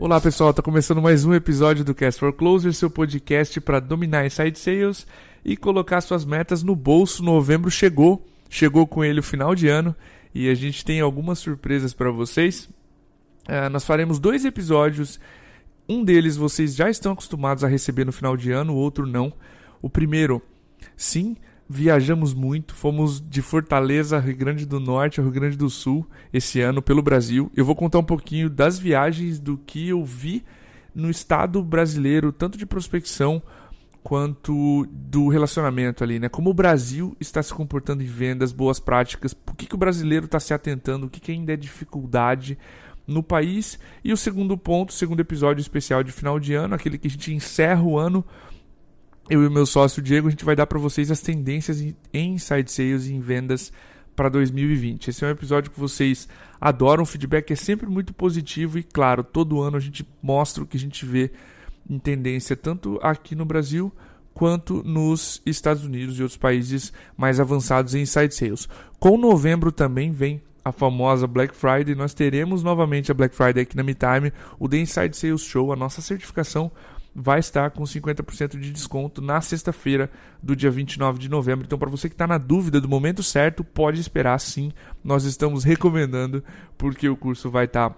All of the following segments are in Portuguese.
Olá pessoal, está começando mais um episódio do Cast for Closers, seu podcast para dominar inside sales e colocar suas metas no bolso. Novembro chegou com ele o final de ano e a gente tem algumas surpresas para vocês. Nós faremos 2 episódios, um deles vocês já estão acostumados a receber no final de ano, o outro não. O primeiro, sim, viajamos muito, fomos de Fortaleza, Rio Grande do Norte ao Rio Grande do Sul esse ano pelo Brasil. Eu vou contar um pouquinho das viagens, do que eu vi no estado brasileiro, tanto de prospecção quanto do relacionamento ali, né? Como o Brasil está se comportando em vendas, boas práticas, por que o brasileiro está se atentando, o que ainda é dificuldade no país. E o segundo ponto, segundo episódio especial de final de ano, aquele que a gente encerra o ano. Eu e o meu sócio Diego, a gente vai dar para vocês as tendências em inside sales e em vendas para 2020. Esse é um episódio que vocês adoram, o feedback é sempre muito positivo e, claro, todo ano a gente mostra o que a gente vê em tendência, tanto aqui no Brasil quanto nos Estados Unidos e outros países mais avançados em inside sales. Com novembro também vem a famosa Black Friday, nós teremos novamente a Black Friday aqui na MeTime, o The Inside Sales Show, a nossa certificação vai estar com 50% de desconto na sexta-feira do dia 29 de novembro. Então, para você que está na dúvida do momento certo, pode esperar sim. Nós estamos recomendando porque o curso vai estar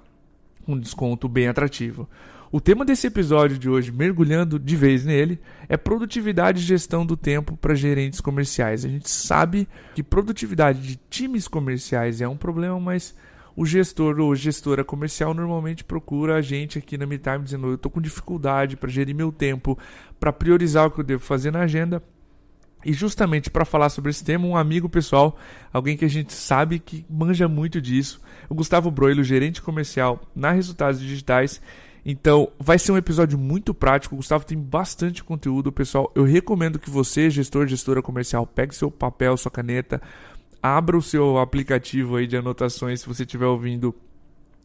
com um desconto bem atrativo. O tema desse episódio de hoje, mergulhando de vez nele, é produtividade e gestão do tempo para gerentes comerciais. A gente sabe que produtividade de times comerciais é um problema, mas o gestor ou gestora comercial normalmente procura a gente aqui na MeTime dizendo: eu estou com dificuldade para gerir meu tempo, para priorizar o que eu devo fazer na agenda. E justamente para falar sobre esse tema, um amigo pessoal, alguém que a gente sabe que manja muito disso, o Gustavo Broilo, gerente comercial na Resultados Digitais. Então vai ser um episódio muito prático, o Gustavo tem bastante conteúdo, pessoal. Eu recomendo que você, gestor, gestora comercial, pegue seu papel, sua caneta, abra o seu aplicativo aí de anotações se você estiver ouvindo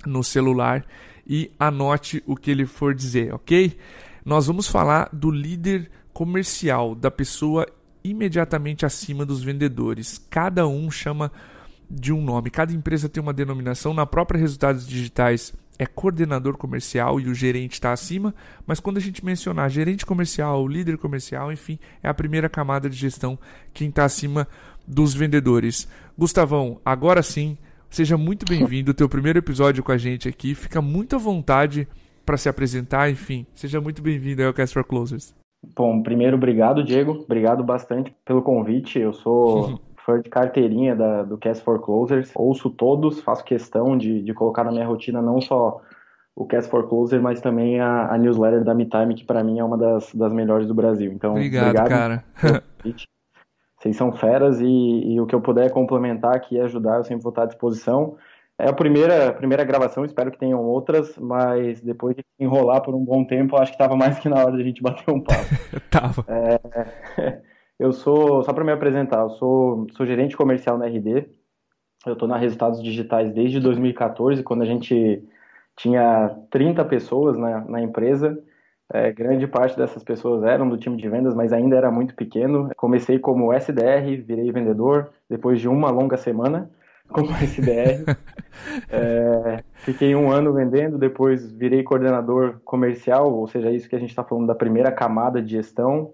no celular e anote o que ele for dizer, ok? Nós vamos falar do líder comercial, da pessoa imediatamente acima dos vendedores. Cada um chama de um nome, cada empresa tem uma denominação. Na própria Resultados Digitais é coordenador comercial e o gerente está acima, mas quando a gente mencionar gerente comercial, líder comercial, enfim, é a primeira camada de gestão, quem está acima dos vendedores. Gustavão, agora sim, seja muito bem-vindo, teu primeiro episódio com a gente aqui, fica muito à vontade para se apresentar, enfim, seja muito bem-vindo ao Cast for Closers. Bom, primeiro, obrigado, Diego, obrigado bastante pelo convite. Eu sou fã de carteirinha do Cast for Closers, ouço todos, faço questão de colocar na minha rotina não só o Cast for Closers, mas também a newsletter da MeTime, que para mim é uma das melhores do Brasil. Então, obrigado cara. Pelo convite. Vocês são feras e o que eu puder complementar aqui e ajudar, eu sempre vou estar à disposição. É a primeira gravação, espero que tenham outras, mas depois de enrolar por um bom tempo, acho que estava mais que na hora de a gente bater um papo. Tava. Eu sou, só para me apresentar, eu sou gerente comercial na RD, eu estou na Resultados Digitais desde 2014, quando a gente tinha 30 pessoas na empresa. Grande parte dessas pessoas eram do time de vendas, mas ainda era muito pequeno. Comecei como SDR, virei vendedor, depois de uma longa semana como SDR. Fiquei 1 ano vendendo, depois virei coordenador comercial, ou seja, isso que a gente está falando da primeira camada de gestão,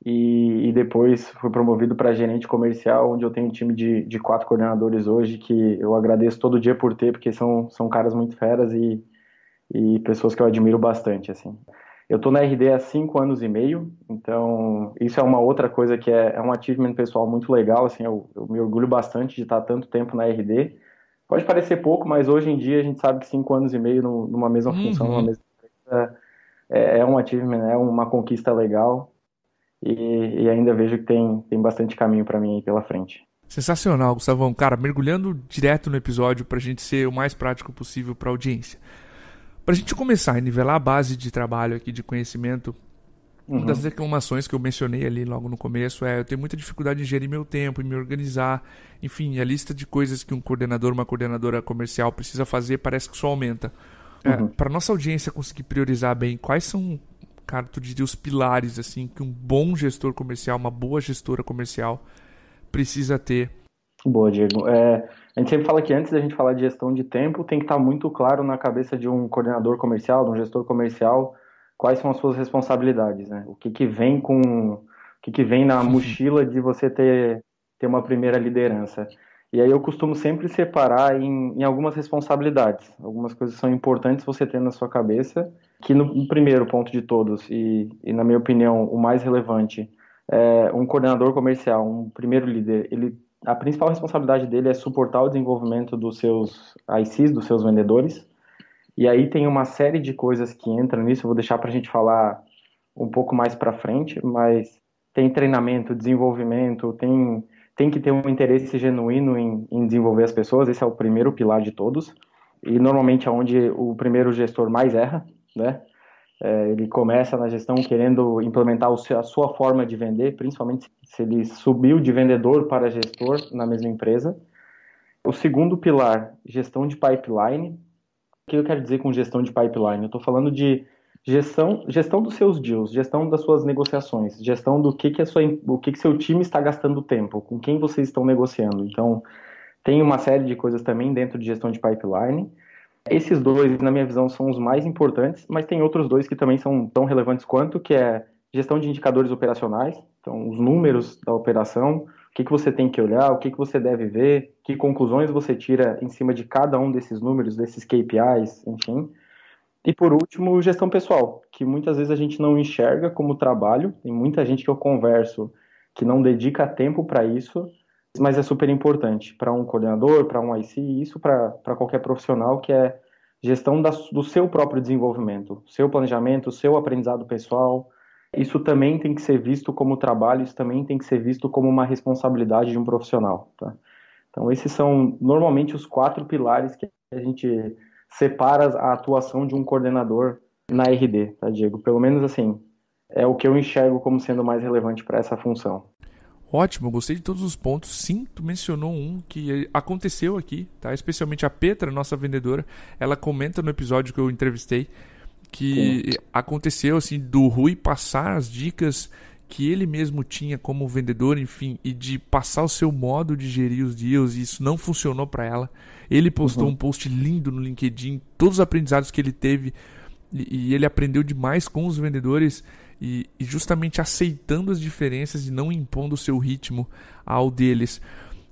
e depois fui promovido para gerente comercial, onde eu tenho um time de 4 coordenadores hoje, que eu agradeço todo dia por ter, porque são caras muito feras e pessoas que eu admiro bastante, assim. Eu estou na RD há 5 anos e meio, então isso é uma outra coisa que é um achievement pessoal muito legal, assim, eu me orgulho bastante de estar tanto tempo na RD. Pode parecer pouco, mas hoje em dia a gente sabe que 5 anos e meio numa mesma função, numa mesma empresa, é um achievement, é uma conquista legal e ainda vejo que tem bastante caminho para mim aí pela frente. Sensacional, Gustavão. Cara, mergulhando direto no episódio para a gente ser o mais prático possível para a audiência. Para a gente começar a nivelar a base de trabalho aqui, de conhecimento, uma das reclamações que eu mencionei ali logo no começo eu tenho muita dificuldade em gerir meu tempo, em me organizar. Enfim, a lista de coisas que um coordenador, uma coordenadora comercial precisa fazer parece que só aumenta. Para nossa audiência conseguir priorizar bem, quais são, cara, tu diria os pilares assim, que um bom gestor comercial, uma boa gestora comercial precisa ter? Boa, Diego. A gente sempre fala que antes da gente falar de gestão de tempo, tem que estar muito claro na cabeça de um coordenador comercial, de um gestor comercial, quais são as suas responsabilidades, né? O que que vem na mochila de você ter uma primeira liderança. E aí eu costumo sempre separar em algumas responsabilidades. Algumas coisas são importantes você ter na sua cabeça, que no primeiro ponto de todos, e na minha opinião, o mais relevante, é um coordenador comercial, um primeiro líder, a principal responsabilidade dele é suportar o desenvolvimento dos seus ICs, dos seus vendedores. E aí tem uma série de coisas que entram nisso, eu vou deixar para a gente falar um pouco mais para frente, mas tem treinamento, desenvolvimento, tem que ter um interesse genuíno em desenvolver as pessoas, esse é o primeiro pilar de todos, e normalmente é onde o primeiro gestor mais erra, né? Ele começa na gestão querendo implementar a sua forma de vender, principalmente se ele subiu de vendedor para gestor na mesma empresa. O segundo pilar, gestão de pipeline. O que eu quero dizer com gestão de pipeline? Eu estou falando de gestão dos seus deals, gestão das suas negociações, gestão do que seu time está gastando tempo, com quem vocês estão negociando. Então, tem uma série de coisas também dentro de gestão de pipeline. Esses dois, na minha visão, são os mais importantes, mas tem outros dois que também são tão relevantes quanto, que é gestão de indicadores operacionais, então os números da operação, o que você tem que olhar, o que você deve ver, que conclusões você tira em cima de cada um desses números, desses KPIs, enfim. E por último, gestão pessoal, que muitas vezes a gente não enxerga como trabalho, tem muita gente que eu converso que não dedica tempo para isso, mas é super importante para um coordenador, para um IC, e isso para qualquer profissional, que é gestão do seu próprio desenvolvimento, seu planejamento, seu aprendizado pessoal. Isso também tem que ser visto como trabalho, isso também tem que ser visto como uma responsabilidade de um profissional, tá? Então, esses são normalmente os 4 pilares que a gente separa a atuação de um coordenador na RD, tá, Diego? Pelo menos assim, é o que eu enxergo como sendo mais relevante para essa função. Ótimo, gostei de todos os pontos. Sim, tu mencionou um que aconteceu aqui, tá? Especialmente a Petra, nossa vendedora, ela comenta no episódio que eu entrevistei Sim. que aconteceu assim do Rui passar as dicas que ele mesmo tinha como vendedor, enfim, e de passar o seu modo de gerir os deals, e isso não funcionou para ela. Ele postou um Uhum. post lindo no LinkedIn, todos os aprendizados que ele teve, e ele aprendeu demais com os vendedores e justamente aceitando as diferenças e não impondo o seu ritmo ao deles.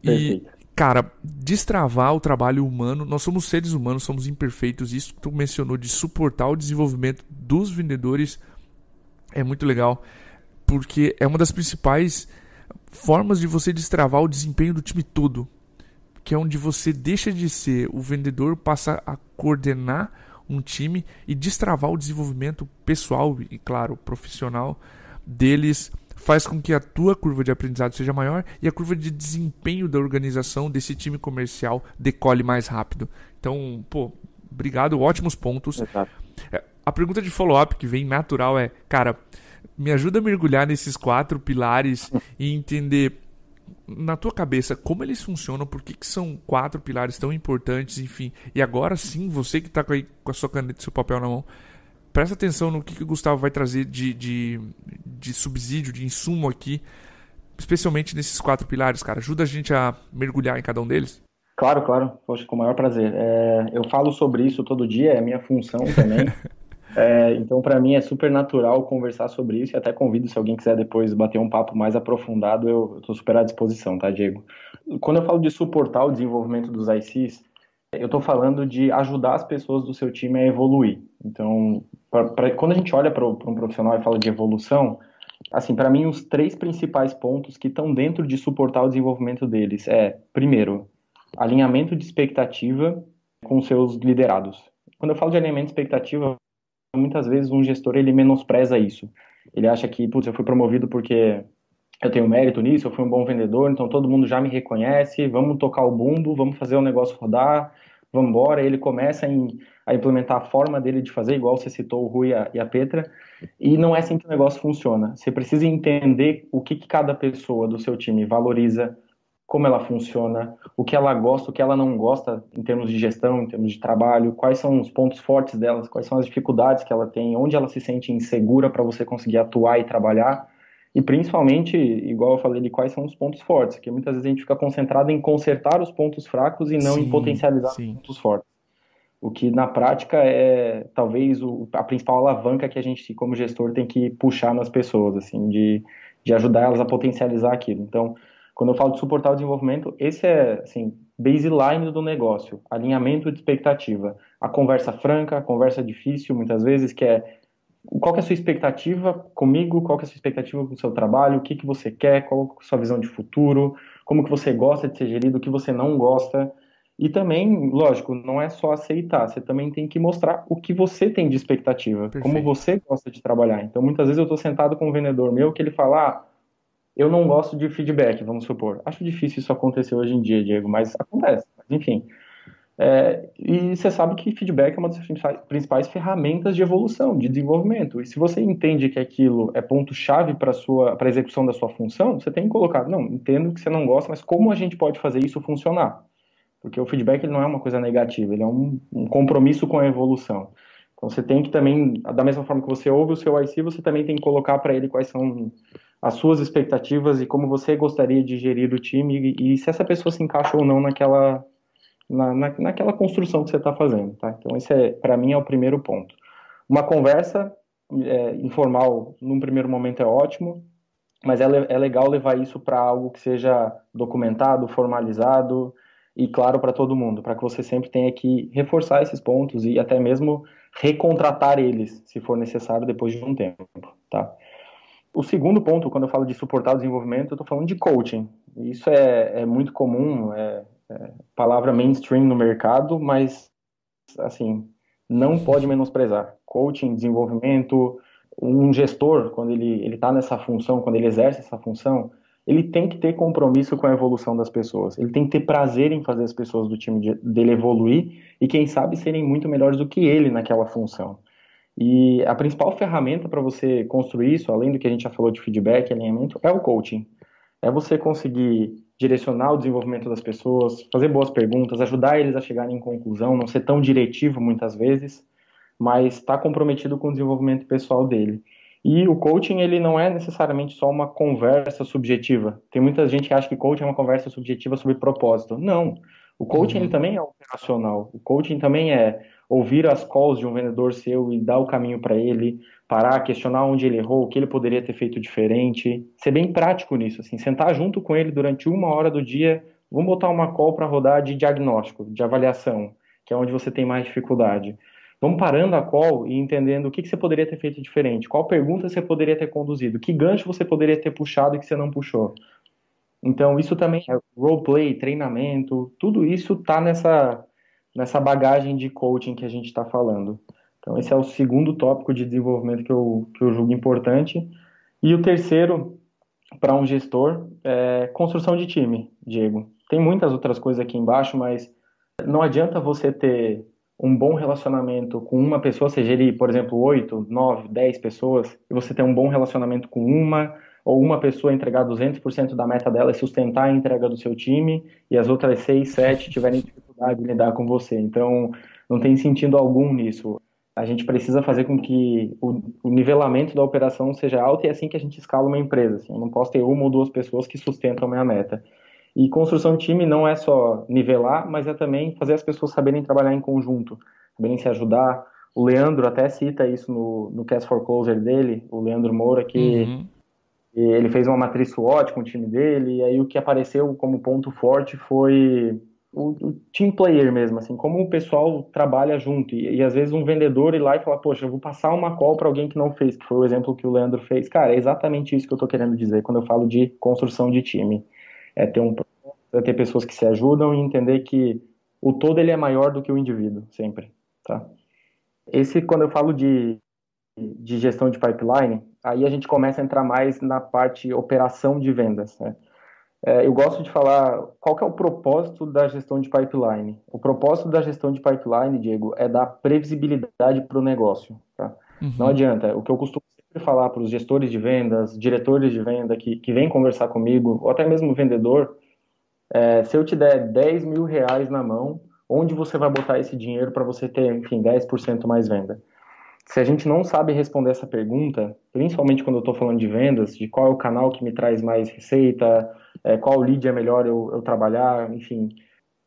E, Perfeito. cara, destravar o trabalho humano, nós somos seres humanos, somos imperfeitos, isso que tu mencionou de suportar o desenvolvimento dos vendedores é muito legal, porque é uma das principais formas de você destravar o desempenho do time todo, que é onde você deixa de ser o vendedor, passa a coordenar um time e destravar o desenvolvimento pessoal e, claro, profissional deles, faz com que a tua curva de aprendizado seja maior e a curva de desempenho da organização desse time comercial decole mais rápido. Então, pô, obrigado, ótimos pontos. Exato. A pergunta de follow-up que vem natural é, cara, me ajuda a mergulhar nesses 4 pilares e entender na tua cabeça como eles funcionam, por que são 4 pilares tão importantes, enfim. E agora sim, você que está com a sua caneta e seu papel na mão, presta atenção no que o Gustavo vai trazer de subsídio, de insumo aqui, especialmente nesses 4 pilares, cara. Ajuda a gente a mergulhar em cada um deles. Claro, claro. Poxa, com o maior prazer. Eu falo sobre isso todo dia, é minha função também. Então, para mim, é super natural conversar sobre isso e até convido, se alguém quiser depois bater um papo mais aprofundado, eu estou super à disposição, tá, Diego? Quando eu falo de suportar o desenvolvimento dos ICs, eu estou falando de ajudar as pessoas do seu time a evoluir. Então, quando a gente olha para um profissional e fala de evolução, assim, para mim, os 3 principais pontos que estão dentro de suportar o desenvolvimento deles primeiro, alinhamento de expectativa com seus liderados. Quando eu falo de alinhamento de expectativa, muitas vezes um gestor ele menospreza isso. Ele acha que, putz, eu fui promovido porque eu tenho mérito nisso, eu fui um bom vendedor, então todo mundo já me reconhece, vamos tocar o bumbo, vamos fazer o negócio rodar, vamos embora. Ele começa a implementar a forma dele de fazer, igual você citou o Rui e a Petra, e não é assim que o negócio funciona. Você precisa entender o que cada pessoa do seu time valoriza, como ela funciona, o que ela gosta, o que ela não gosta em termos de gestão, em termos de trabalho, quais são os pontos fortes delas, quais são as dificuldades que ela tem, onde ela se sente insegura para você conseguir atuar e trabalhar. E principalmente, igual eu falei, de quais são os pontos fortes, que muitas vezes a gente fica concentrado em consertar os pontos fracos e não em Sim, potencializar os sim, pontos fortes. O que na prática é talvez a principal alavanca que a gente, como gestor, tem que puxar nas pessoas, assim, de ajudar elas a potencializar aquilo. Então, quando eu falo de suportar o desenvolvimento, esse é, assim, baseline do negócio, alinhamento de expectativa. A conversa franca, a conversa difícil, muitas vezes, que é qual que é a sua expectativa comigo, qual que é a sua expectativa com o seu trabalho, o que que você quer, qual é a sua visão de futuro, como que você gosta de ser gerido, o que você não gosta. E também, lógico, não é só aceitar, você também tem que mostrar o que você tem de expectativa, como perfeito. você gosta de trabalhar. Então, muitas vezes eu estou sentado com um vendedor meu que ele fala, eu não gosto de feedback, vamos supor. Acho difícil isso acontecer hoje em dia, Diego, mas acontece. Mas, enfim, e você sabe que feedback é uma das principais ferramentas de evolução, de desenvolvimento. E se você entende que aquilo é ponto-chave para a execução da sua função, você tem que colocar, não, entendo que você não gosta, mas como a gente pode fazer isso funcionar? Porque o feedback ele não é uma coisa negativa, ele é um compromisso com a evolução. Então você tem que também, da mesma forma que você ouve o seu IC, você também tem que colocar para ele quais são as suas expectativas e como você gostaria de gerir o time e se essa pessoa se encaixa ou não naquela construção que você está fazendo, tá? Então, esse para mim, é o primeiro ponto. Uma conversa informal, num primeiro momento, é ótimo, mas é legal levar isso para algo que seja documentado, formalizado e claro para todo mundo, para que você sempre tenha que reforçar esses pontos e até mesmo recontratar eles, se for necessário, depois de um tempo, tá? O segundo ponto, quando eu falo de suportar o desenvolvimento, eu estou falando de coaching. Isso é muito comum, palavra mainstream no mercado, mas assim, não pode menosprezar. Coaching, desenvolvimento, um gestor, quando ele está nessa função, quando ele exerce essa função, ele tem que ter compromisso com a evolução das pessoas. Ele tem que ter prazer em fazer as pessoas do time dele evoluir e, quem sabe, serem muito melhores do que ele naquela função. E a principal ferramenta para você construir isso, além do que a gente já falou de feedback, alinhamento, é o coaching. É você conseguir direcionar o desenvolvimento das pessoas, fazer boas perguntas, ajudar eles a chegarem em conclusão, não ser tão diretivo muitas vezes, mas estar comprometido com o desenvolvimento pessoal dele. E o coaching, ele não é necessariamente só uma conversa subjetiva. Tem muita gente que acha que coaching é uma conversa subjetiva sobre propósito. Não. O coaching, ele Uhum. também é operacional. O coaching também é ouvir as calls de um vendedor seu e dar o caminho para ele, parar, questionar onde ele errou, o que ele poderia ter feito diferente, ser bem prático nisso, assim, sentar junto com ele durante 1 hora do dia, vamos botar uma call para rodar de diagnóstico, de avaliação, que é onde você tem mais dificuldade. Vamos parando a call e entendendo o que você poderia ter feito diferente, qual pergunta você poderia ter conduzido, que gancho você poderia ter puxado e que você não puxou. Então, isso também é roleplay, treinamento, tudo isso está nessa bagagem de coaching que a gente está falando. Então, esse é o segundo tópico de desenvolvimento que eu julgo importante. E o terceiro, para um gestor, é construção de time, Diego. Tem muitas outras coisas aqui embaixo, mas não adianta você ter um bom relacionamento com uma pessoa, você gerir, por exemplo, 8, 9, 10 pessoas, e você ter um bom relacionamento com uma, ou uma pessoa entregar 200% da meta dela e sustentar a entrega do seu time, e as outras 6, 7 tiverem dificuldade de lidar com você. Então, não tem sentido algum nisso. A gente precisa fazer com que o nivelamento da operação seja alto e é assim que a gente escala uma empresa. Assim. Eu não posso ter uma ou duas pessoas que sustentam a minha meta. E construção de time não é só nivelar, mas é também fazer as pessoas saberem trabalhar em conjunto, saberem se ajudar. O Leandro até cita isso no Cast for Closer dele, o Leandro Moura, que Uhum. ele fez uma matriz SWOT com o time dele, e aí o que apareceu como ponto forte foi o team player mesmo, assim, como o pessoal trabalha junto. E às vezes um vendedor ir lá e falar, poxa, eu vou passar uma call para alguém que não fez, que foi o exemplo que o Leandro fez. Cara, é exatamente isso que eu estou querendo dizer quando eu falo de construção de time. É ter é ter pessoas que se ajudam e entender que o todo ele é maior do que o indivíduo, sempre, tá? Esse, quando eu falo de gestão de pipeline, aí a gente começa a entrar mais na parte operação de vendas, né? Eu gosto de falar qual que é o propósito da gestão de pipeline. O propósito da gestão de pipeline, Diego, é dar previsibilidade para o negócio, tá? Não Uhum. adianta. O que eu costumo sempre falar para os gestores de vendas, diretores de venda que vêm conversar comigo, ou até mesmo o vendedor, se eu te der R$ 10.000 na mão, onde você vai botar esse dinheiro para você ter, enfim, 10% mais venda? Se a gente não sabe responder essa pergunta, principalmente quando eu estou falando de vendas, de qual é o canal que me traz mais receita, qual lead é melhor eu trabalhar, enfim,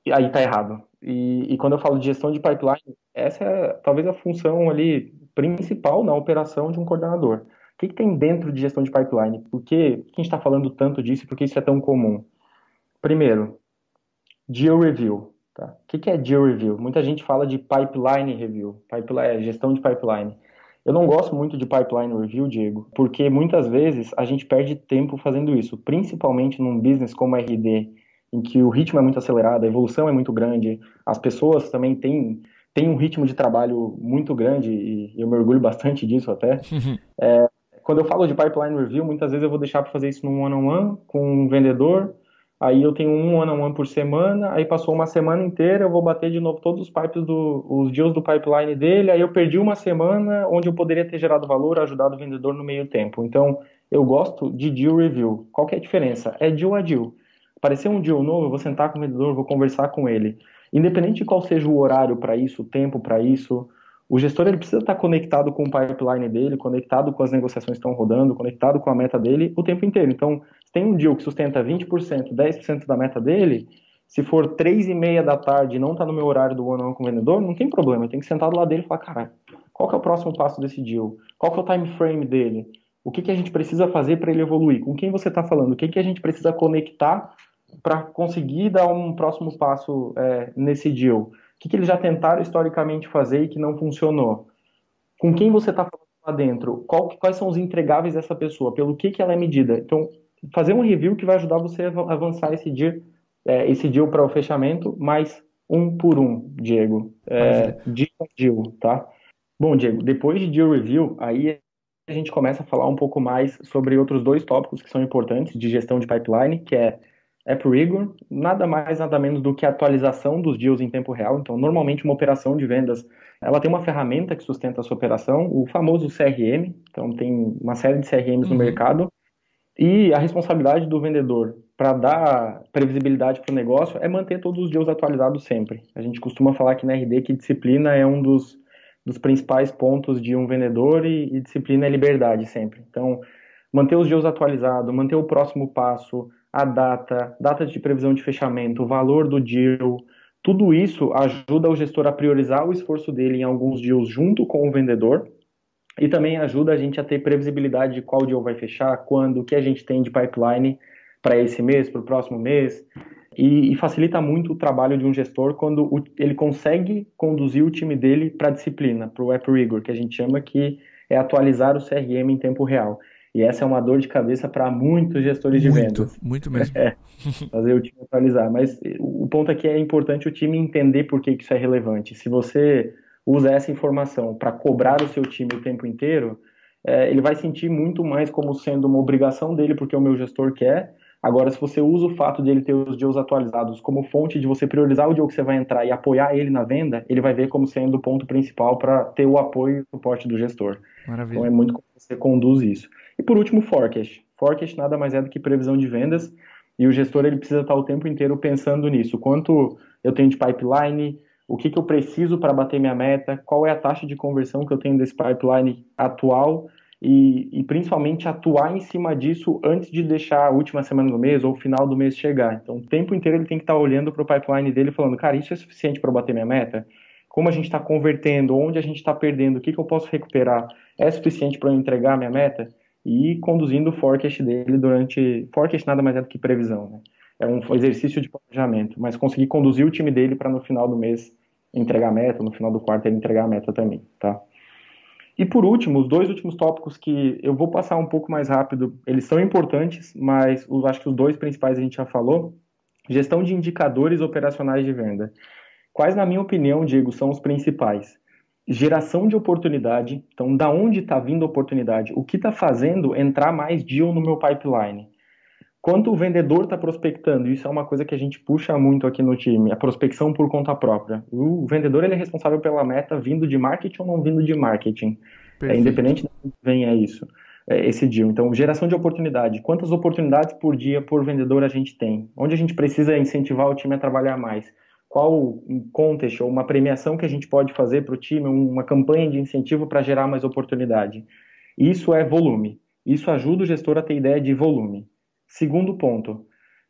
e aí tá errado. E quando eu falo de gestão de pipeline, essa é talvez a função ali principal na operação de um coordenador. O que tem dentro de gestão de pipeline? Por que a gente está falando tanto disso e por que isso é tão comum? Primeiro, deal review. Tá? O que é deal review? Muita gente fala de pipeline review, gestão de pipeline. Eu não gosto muito de pipeline review, Diego, porque muitas vezes a gente perde tempo fazendo isso, principalmente num business como a RD, em que o ritmo é muito acelerado, a evolução é muito grande, as pessoas também têm um ritmo de trabalho muito grande, e eu me orgulho bastante disso até. Quando eu falo de pipeline review, muitas vezes eu vou deixar para fazer isso num one-on-one com um vendedor. Aí eu tenho um one-on-one por semana. Aí passou uma semana inteira, eu vou bater de novo todos os os deals do pipeline dele. Aí eu perdi uma semana onde eu poderia ter gerado valor, ajudado o vendedor no meio tempo. Então eu gosto de deal review. Qual que é a diferença? É deal a deal. Aparecer um deal novo, eu vou sentar com o vendedor, vou conversar com ele. Independente de qual seja o horário para isso, o tempo para isso, o gestor ele precisa estar conectado com o pipeline dele, conectado com as negociações que estão rodando, conectado com a meta dele o tempo inteiro. Então, se tem um deal que sustenta 20%, 10% da meta dele, se for 3:30 da tarde e não está no meu horário do one-on-one com o vendedor, não tem problema. Eu tenho que sentar do lado dele e falar, cara, qual que é o próximo passo desse deal? Qual que é o time frame dele? O que a gente precisa fazer para ele evoluir? Com quem você está falando? O que a gente precisa conectar para conseguir dar um próximo passo nesse deal? O que eles já tentaram historicamente fazer e que não funcionou? Com quem você está falando lá dentro? Quais são os entregáveis dessa pessoa? Pelo que ela é medida? Então, fazer um review que vai ajudar você a avançar esse deal para o fechamento, mais um por um, Diego. Maravilha. Deal a deal, tá? Bom, Diego, depois de deal review, aí a gente começa a falar um pouco mais sobre outros dois tópicos que são importantes de gestão de pipeline, que é App Rigor, nada mais, nada menos do que a atualização dos deals em tempo real. Então, normalmente uma operação de vendas, ela tem uma ferramenta que sustenta a sua operação, o famoso CRM. Então, tem uma série de CRMs no Uhum. mercado e a responsabilidade do vendedor para dar previsibilidade para o negócio é manter todos os deals atualizados sempre. A gente costuma falar aqui na RD que disciplina é um dos principais pontos de um vendedor e disciplina é liberdade sempre. Então, manter os deals atualizados, manter o próximo passo, a data de previsão de fechamento, o valor do deal, tudo isso ajuda o gestor a priorizar o esforço dele em alguns deals junto com o vendedor e também ajuda a gente a ter previsibilidade de qual deal vai fechar, quando, o que a gente tem de pipeline para esse mês, para o próximo mês. E facilita muito o trabalho de um gestor quando ele consegue conduzir o time dele para a disciplina, para o App Rigor, que a gente chama que é atualizar o CRM em tempo real. E essa é uma dor de cabeça para muitos gestores de Muito, vendas, muito mesmo. fazer o time atualizar. Mas o ponto aqui é importante o time entender por que isso é relevante. Se você usa essa informação para cobrar o seu time o tempo inteiro, ele vai sentir muito mais como sendo uma obrigação dele, porque o meu gestor quer. Agora, se você usa o fato de ele ter os deals atualizados como fonte de você priorizar o deal que você vai entrar e apoiar ele na venda, ele vai ver como sendo o ponto principal para ter o apoio e o suporte do gestor. Então, Maravilha. é muito como você conduz isso. E por último, forecast. Forecast nada mais é do que previsão de vendas, e o gestor ele precisa estar o tempo inteiro pensando nisso. Quanto eu tenho de pipeline, o que eu preciso para bater minha meta, qual é a taxa de conversão que eu tenho desse pipeline atual e principalmente atuar em cima disso antes de deixar a última semana do mês ou o final do mês chegar. Então, o tempo inteiro ele tem que estar olhando para o pipeline dele e falando, cara, isso é suficiente para bater minha meta? Como a gente está convertendo, onde a gente está perdendo, o que eu posso recuperar, é suficiente para eu entregar minha meta? E conduzindo o forecast dele durante... Forecast nada mais é do que previsão, né? É um exercício de planejamento, mas conseguir conduzir o time dele para no final do mês entregar a meta, no final do quarto ele entregar a meta também, tá? E por último, os dois últimos tópicos que eu vou passar um pouco mais rápido, eles são importantes, mas acho que os dois principais a gente já falou. Gestão de indicadores operacionais de venda. Quais, na minha opinião, Diego, são os principais? Geração de oportunidade. Então, da onde está vindo a oportunidade? O que está fazendo entrar mais deal no meu pipeline? Quanto o vendedor está prospectando? Isso é uma coisa que a gente puxa muito aqui no time, a prospecção por conta própria. O vendedor ele é responsável pela meta vindo de marketing ou não vindo de marketing. Perfeito. Independente de onde venha isso, esse deal. Então, geração de oportunidade. Quantas oportunidades por dia por vendedor a gente tem? Onde a gente precisa incentivar o time a trabalhar mais? qual um contest ou uma premiação que a gente pode fazer para o time, uma campanha de incentivo para gerar mais oportunidade. Isso é volume. Isso ajuda o gestor a ter ideia de volume. Segundo ponto,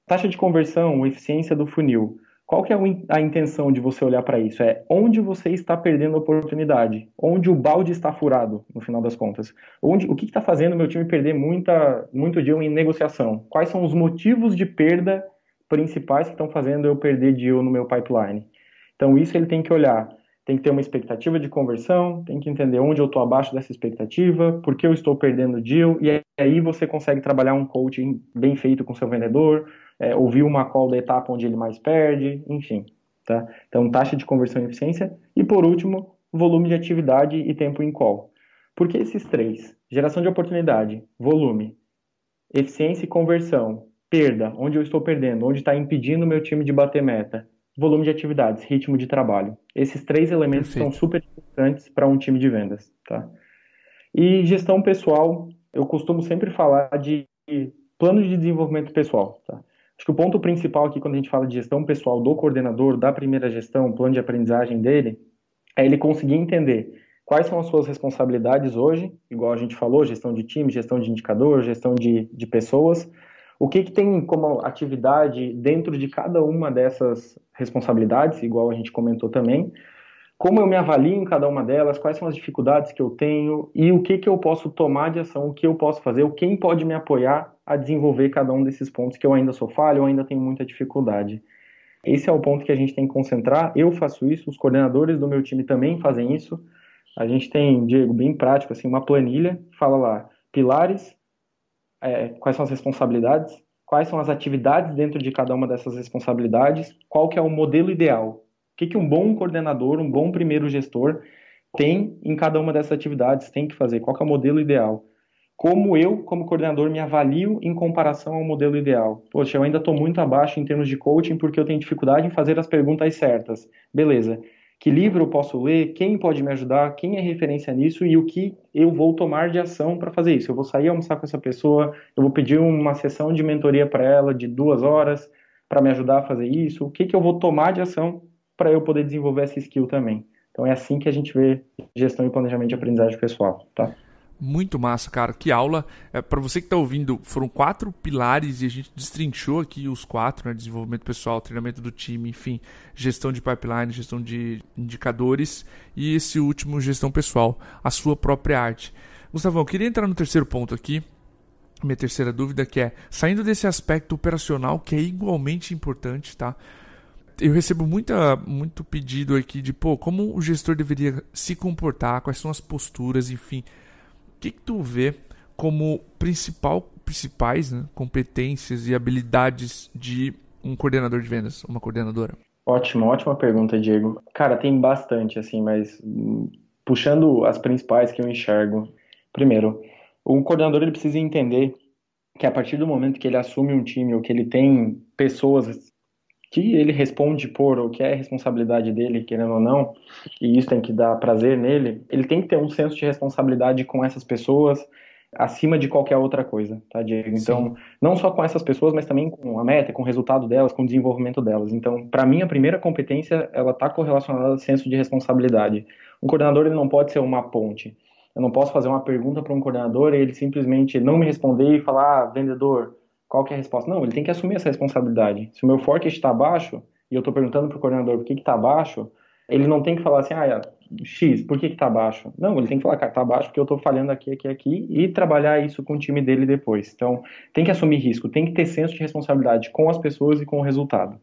taxa de conversão, eficiência do funil. Qual que é a intenção de você olhar para isso? É onde você está perdendo a oportunidade, onde o balde está furado, no final das contas. O que está fazendo o meu time perder muito deal em negociação? Quais são os motivos de perda principais que estão fazendo eu perder deal no meu pipeline? Então, isso ele tem que olhar. Tem que ter uma expectativa de conversão, tem que entender onde eu estou abaixo dessa expectativa, por que eu estou perdendo deal, e aí você consegue trabalhar um coaching bem feito com seu vendedor, ouvir uma call da etapa onde ele mais perde, enfim. Tá? Então, taxa de conversão e eficiência. E, por último, volume de atividade e tempo em call. Por que esses três? Geração de oportunidade, volume, eficiência e conversão, perda, onde eu estou perdendo, onde está impedindo o meu time de bater meta, volume de atividades, ritmo de trabalho. Esses três elementos são Perfeito. super importantes para um time de vendas. Tá? E gestão pessoal, eu costumo sempre falar de plano de desenvolvimento pessoal. Tá? Acho que o ponto principal aqui, quando a gente fala de gestão pessoal do coordenador, da primeira gestão, plano de aprendizagem dele, é ele conseguir entender quais são as suas responsabilidades hoje, igual a gente falou, gestão de time, gestão de indicador, gestão de pessoas, o que tem como atividade dentro de cada uma dessas responsabilidades, igual a gente comentou também, como eu me avalio em cada uma delas, quais são as dificuldades que eu tenho e o que eu posso tomar de ação, o que eu posso fazer, quem pode me apoiar a desenvolver cada um desses pontos que eu ainda sou falho, eu ainda tenho muita dificuldade. Esse é o ponto que a gente tem que concentrar. Eu faço isso, os coordenadores do meu time também fazem isso. A gente tem, Diego, bem prático, assim, uma planilha, fala lá, pilares, quais são as responsabilidades, quais são as atividades dentro de cada uma dessas responsabilidades, qual que é o modelo ideal. O que um bom coordenador, um bom primeiro gestor tem em cada uma dessas atividades, tem que fazer, qual que é o modelo ideal. Como eu, como coordenador, me avalio em comparação ao modelo ideal. Poxa, eu ainda estou muito abaixo em termos de coaching porque eu tenho dificuldade em fazer as perguntas certas. Beleza. Que livro eu posso ler? Quem pode me ajudar? Quem é referência nisso? E o que eu vou tomar de ação para fazer isso? Eu vou sair almoçar com essa pessoa, eu vou pedir uma sessão de mentoria para ela de 2 horas para me ajudar a fazer isso? O que eu vou tomar de ação para eu poder desenvolver essa skill também? Então é assim que a gente vê gestão e planejamento de aprendizagem pessoal, tá? Muito massa, cara. Que aula. Para você que está ouvindo, foram 4 pilares e a gente destrinchou aqui os 4, né? Desenvolvimento pessoal, treinamento do time, enfim, gestão de pipeline, gestão de indicadores e esse último, gestão pessoal, a sua própria arte. Gustavão, eu queria entrar no terceiro ponto aqui, minha terceira dúvida, que é, saindo desse aspecto operacional, que é igualmente importante, tá? Eu recebo muito pedido aqui de, como o gestor deveria se comportar, quais são as posturas, enfim. O que tu vê como principais, né, competências e habilidades de um coordenador de vendas, uma coordenadora? Ótima pergunta, Diego. Cara, tem bastante, assim, mas puxando as principais que eu enxergo. Primeiro, o coordenador ele precisa entender que a partir do momento que ele assume um time ou que ele tem pessoas que ele responde por ou que é responsabilidade dele, querendo ou não, e isso tem que dar prazer nele, ele tem que ter um senso de responsabilidade com essas pessoas acima de qualquer outra coisa, tá, Diego? Sim. Então, não só com essas pessoas, mas também com a meta, com o resultado delas, com o desenvolvimento delas. Então, para mim, a primeira competência, ela está correlacionada ao senso de responsabilidade. Um coordenador, ele não pode ser uma ponte. Eu não posso fazer uma pergunta para um coordenador e ele simplesmente não me responder e falar, vendedor, qual que é a resposta? Não, ele tem que assumir essa responsabilidade. Se o meu forecast está baixo e eu estou perguntando para o coordenador por que está baixo, ele não tem que falar assim, X, por que está baixo? Não, ele tem que falar, cara, está baixo porque eu estou falhando aqui e trabalhar isso com o time dele depois. Então, tem que assumir risco, tem que ter senso de responsabilidade com as pessoas e com o resultado.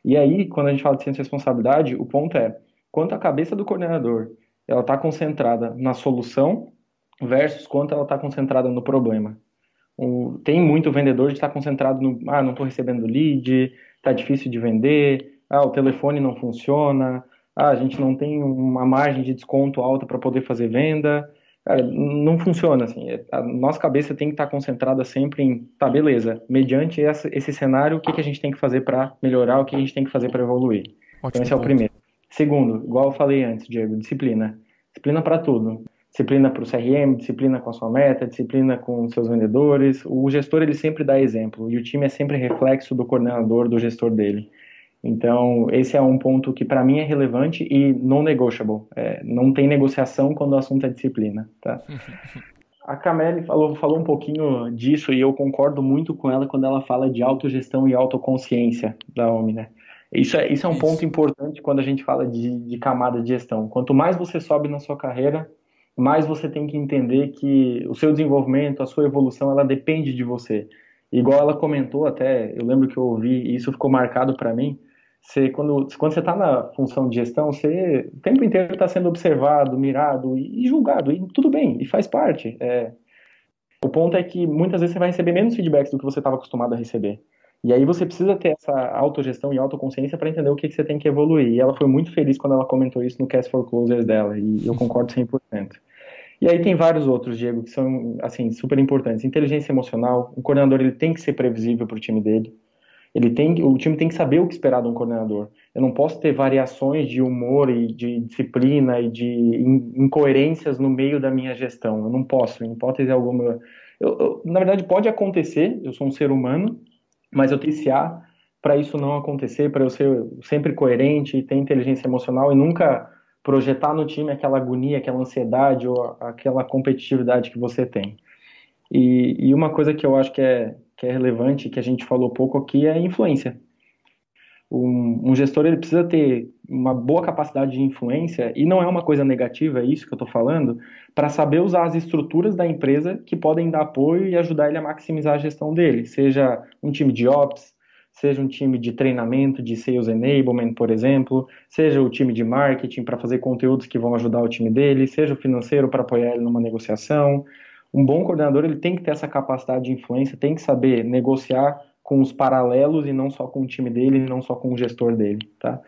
E aí, quando a gente fala de senso de responsabilidade, o ponto é, quanto a cabeça do coordenador ela está concentrada na solução versus quanto ela está concentrada no problema. Tem muito vendedor que está concentrado no, não estou recebendo lead, está difícil de vender, o telefone não funciona, a gente não tem uma margem de desconto alta para poder fazer venda. Cara, não funciona assim. A nossa cabeça tem que estar concentrada sempre em, tá, beleza, mediante esse cenário, o que a gente tem que fazer para melhorar, o que a gente tem que fazer para evoluir. Então Ótimo esse é o ponto. primeiro. Segundo, igual eu falei antes, Diego, disciplina. Disciplina para tudo. Disciplina para o CRM, disciplina com a sua meta, disciplina com os seus vendedores. O gestor ele sempre dá exemplo e o time é sempre reflexo do coordenador, do gestor dele. Então, esse é um ponto que para mim é relevante e non-negotiable. Não tem negociação quando o assunto é disciplina, tá? A Camille falou um pouquinho disso e eu concordo muito com ela quando ela fala de autogestão e autoconsciência da OMI, né? Isso é um ponto Isso. importante quando a gente fala de camada de gestão. Quanto mais você sobe na sua carreira, mais você tem que entender que o seu desenvolvimento, a sua evolução, ela depende de você. Igual ela comentou até, eu lembro que eu ouvi e isso ficou marcado para mim. Quando você está na função de gestão, você o tempo inteiro está sendo observado, mirado e julgado, e tudo bem, e faz parte. O ponto é que muitas vezes você vai receber menos feedbacks do que você estava acostumado a receber. E aí você precisa ter essa autogestão e autoconsciência para entender o que você tem que evoluir. E ela foi muito feliz quando ela comentou isso no Cast for Closers dela, e eu concordo 100%. E aí tem vários outros, Diego, que são assim super importantes. Inteligência emocional, o coordenador ele tem que ser previsível para o time dele. O time tem que saber o que esperar de um coordenador. Eu não posso ter variações de humor e de disciplina e de incoerências no meio da minha gestão. Eu não posso, em hipótese alguma. Na verdade, pode acontecer, eu sou um ser humano, mas eu tenho que iniciar para isso não acontecer, para eu ser sempre coerente e ter inteligência emocional e nunca projetar no time aquela agonia, aquela ansiedade ou aquela competitividade que você tem. E uma coisa que eu acho que é relevante, que a gente falou pouco aqui, é a influência. Um gestor ele precisa ter uma boa capacidade de influência, e não é uma coisa negativa, é isso que eu estou falando, para saber usar as estruturas da empresa que podem dar apoio e ajudar ele a maximizar a gestão dele, seja um time de ops, seja um time de treinamento, de sales enablement, por exemplo, seja o time de marketing para fazer conteúdos que vão ajudar o time dele, seja o financeiro para apoiar ele numa negociação. Um bom coordenador ele tem que ter essa capacidade de influência, tem que saber negociar com os paralelos e não só com o time dele, e não só com o gestor dele, tá?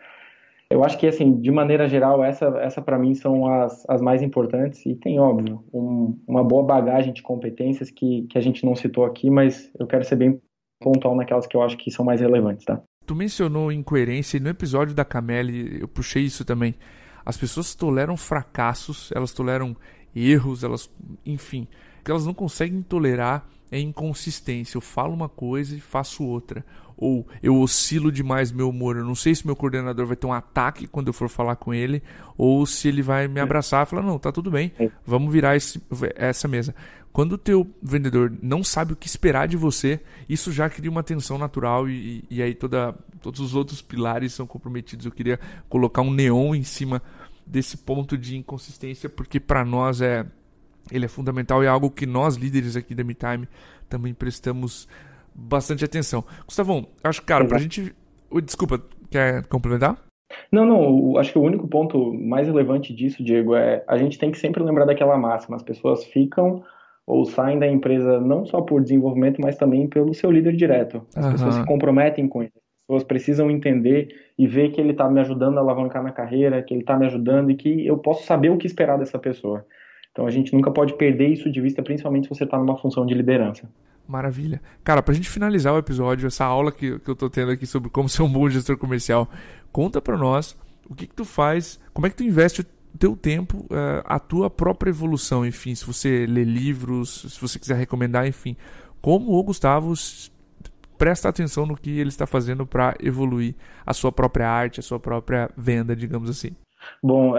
Eu acho que, assim, de maneira geral, essa para mim são as mais importantes e tem, óbvio, uma boa bagagem de competências que a gente não citou aqui, mas eu quero ser bem pontual naquelas que eu acho que são mais relevantes, tá? Tu mencionou incoerência e no episódio da Camille eu puxei isso também. As pessoas toleram fracassos, elas toleram erros, enfim, o que elas não conseguem tolerar é inconsistência. Eu falo uma coisa e faço outra. Ou eu oscilo demais meu humor. Eu não sei se meu coordenador vai ter um ataque quando eu for falar com ele, ou se ele vai me abraçar e falar, não, tá tudo bem, vamos virar essa mesa. Quando o teu vendedor não sabe o que esperar de você, isso já cria uma tensão natural e aí todos os outros pilares são comprometidos. Eu queria colocar um neon em cima desse ponto de inconsistência, porque para nós ele é fundamental e é algo que nós, líderes aqui da MeTime, também prestamos bastante atenção. Gustavão, acho que, cara, pra gente... Desculpa, quer complementar? Não, não, acho que o único ponto mais relevante disso, Diego, é a gente tem que sempre lembrar daquela máxima. As pessoas ficam ou saem da empresa não só por desenvolvimento, mas também pelo seu líder direto. As pessoas se Aham. comprometem com ele. As pessoas precisam entender e ver que ele está me ajudando a alavancar na carreira, que ele está me ajudando e que eu posso saber o que esperar dessa pessoa. Então a gente nunca pode perder isso de vista, principalmente se você está numa função de liderança. Maravilha. Cara, pra gente finalizar o episódio, essa aula que eu tô tendo aqui sobre como ser um bom gestor comercial, conta pra nós o que tu faz, como é que tu investe o teu tempo, a tua própria evolução, enfim, se você lê livros, se você quiser recomendar, enfim, como o Gustavo presta atenção no que ele está fazendo para evoluir a sua própria arte, a sua própria venda, digamos assim. Bom,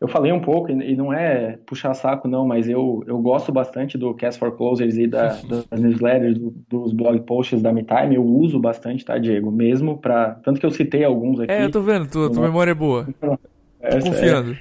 eu falei um pouco, e não é puxar saco, não, mas eu gosto bastante do Cast for Closers e das newsletters, dos blog posts da MeTime, eu uso bastante, tá, Diego? Mesmo para. Tanto que eu citei alguns Eu aqui. tô vendo, tua No memória é boa. Tô nosso, confiando.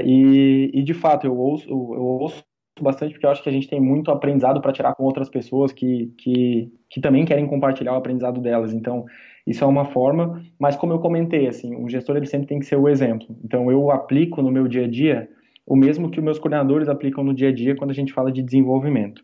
e de fato, eu ouço bastante porque eu acho que a gente tem muito aprendizado para tirar com outras pessoas que também querem compartilhar o aprendizado delas. Então, isso é uma forma, mas como eu comentei, assim, um gestor ele sempre tem que ser o exemplo. Então, eu aplico no meu dia a dia o mesmo que os meus coordenadores aplicam no dia a dia quando a gente fala de desenvolvimento.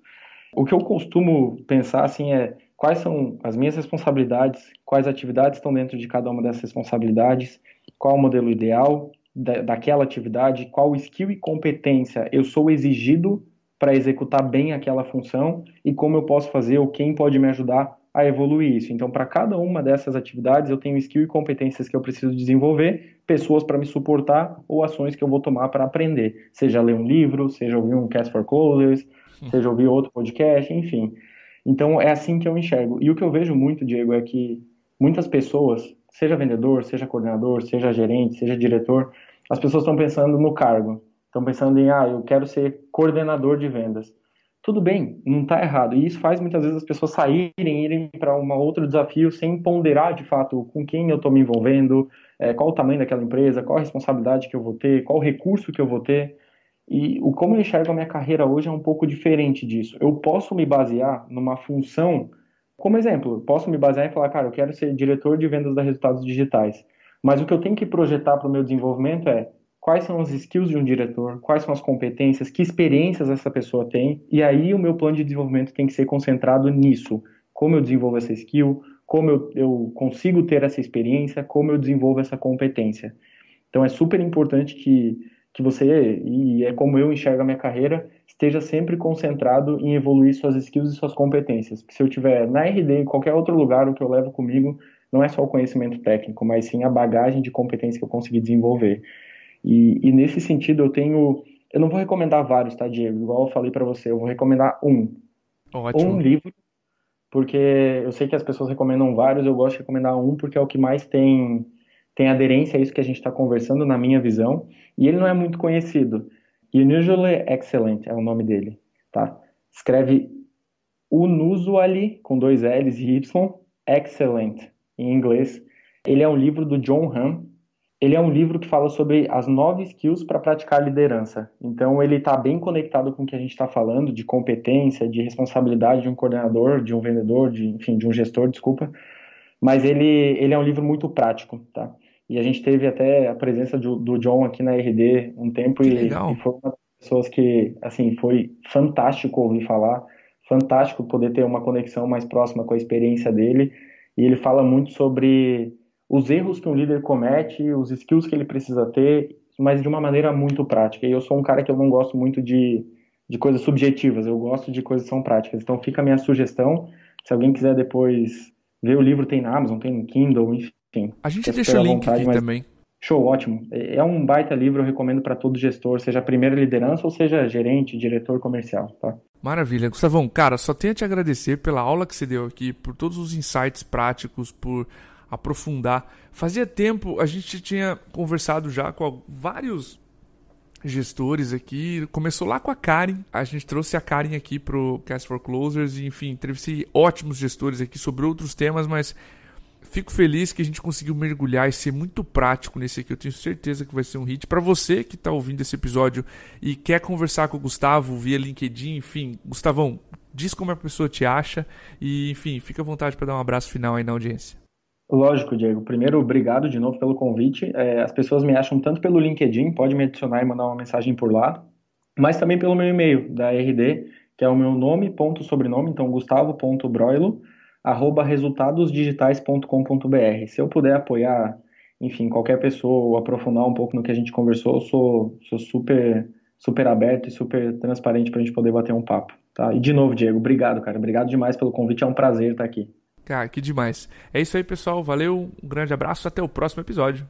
O que eu costumo pensar, assim, é quais são as minhas responsabilidades, quais atividades estão dentro de cada uma dessas responsabilidades, qual o modelo ideal daquela atividade, qual skill e competência eu sou exigido para executar bem aquela função e como eu posso fazer ou quem pode me ajudar a evoluir isso. Então, para cada uma dessas atividades, eu tenho skill e competências que eu preciso desenvolver, pessoas para me suportar ou ações que eu vou tomar para aprender. Seja ler um livro, seja ouvir um Cast for Closers, seja ouvir outro podcast, enfim. Então, é assim que eu enxergo. E o que eu vejo muito, Diego, é que muitas pessoas seja vendedor, seja coordenador, seja gerente, seja diretor, as pessoas estão pensando no cargo. Estão pensando em, eu quero ser coordenador de vendas. Tudo bem, não está errado. E isso faz muitas vezes as pessoas saírem, irem para um outro desafio sem ponderar de fato com quem eu estou me envolvendo, qual o tamanho daquela empresa, qual a responsabilidade que eu vou ter, qual o recurso que eu vou ter. E como eu enxergo a minha carreira hoje é um pouco diferente disso. Eu posso me basear numa função, como exemplo, eu posso me basear e falar, cara, eu quero ser diretor de vendas da Resultados Digitais. Mas o que eu tenho que projetar para o meu desenvolvimento é quais são as skills de um diretor, quais são as competências, que experiências essa pessoa tem, e aí o meu plano de desenvolvimento tem que ser concentrado nisso. Como eu desenvolvo essa skill, como eu consigo ter essa experiência, como eu desenvolvo essa competência. Então é super importante que você, e é como eu enxergo a minha carreira, esteja sempre concentrado em evoluir suas skills e suas competências. Porque se eu tiver na RD, em qualquer outro lugar, o que eu levo comigo não é só o conhecimento técnico, mas sim a bagagem de competência que eu consegui desenvolver. E nesse sentido eu não vou recomendar vários, tá, Diego? Igual eu falei para você, eu vou recomendar um Ótimo. livro, porque eu sei que as pessoas recomendam vários, eu gosto de recomendar um porque é o que mais tem aderência a isso que a gente está conversando, na minha visão, e ele não é muito conhecido. Unusually Excellent é o nome dele, tá? Escreve Unusually, com dois L's e Y, Excellent, em inglês. Ele é um livro do John Hamm. Ele é um livro que fala sobre as 9 skills para praticar liderança. Então, ele está bem conectado com o que a gente está falando de competência, de responsabilidade de um coordenador, de um vendedor, enfim, de um gestor, desculpa. Mas ele é um livro muito prático, tá? E a gente teve até a presença do John aqui na RD um tempo Que e legal. foi uma das pessoas que, assim, foi fantástico ouvir falar, fantástico poder ter uma conexão mais próxima com a experiência dele. E ele fala muito sobre os erros que um líder comete, os skills que ele precisa ter, mas de uma maneira muito prática. E eu sou um cara que eu não gosto muito de coisas subjetivas, eu gosto de coisas que são práticas. Então fica a minha sugestão, se alguém quiser depois ver o livro, tem na Amazon, tem no Kindle, enfim, A gente fica deixa super o à link vontade, aqui mas também. show, ótimo. É um baita livro, eu recomendo para todo gestor, seja a primeira liderança ou seja gerente, diretor comercial, tá? Maravilha. Gustavão, cara, só tenho a te agradecer pela aula que você deu aqui, por todos os insights práticos, por aprofundar. Fazia tempo, a gente tinha conversado já com vários gestores aqui. Começou lá com a Karen. A gente trouxe a Karen aqui pro Cast for Closers e, enfim, entrevistei ótimos gestores aqui sobre outros temas, mas fico feliz que a gente conseguiu mergulhar e ser muito prático nesse aqui. Eu tenho certeza que vai ser um hit. Para você que está ouvindo esse episódio e quer conversar com o Gustavo via LinkedIn, enfim, Gustavão, diz como a pessoa te acha e, enfim, fica à vontade para dar um abraço final aí na audiência. Lógico, Diego. Primeiro, obrigado de novo pelo convite. As pessoas me acham tanto pelo LinkedIn, pode me adicionar e mandar uma mensagem por lá, mas também pelo meu e-mail da RD, que é o meu nome, ponto sobrenome, então gustavo.broilo, @resultadosdigitais.com.br. Se eu puder apoiar, enfim, qualquer pessoa ou aprofundar um pouco no que a gente conversou, eu sou super, super aberto e super transparente para a gente poder bater um papo, tá? E de novo, Diego, obrigado, cara. Obrigado demais pelo convite, é um prazer estar aqui. Cara, que demais. É isso aí, pessoal. Valeu, um grande abraço, até o próximo episódio.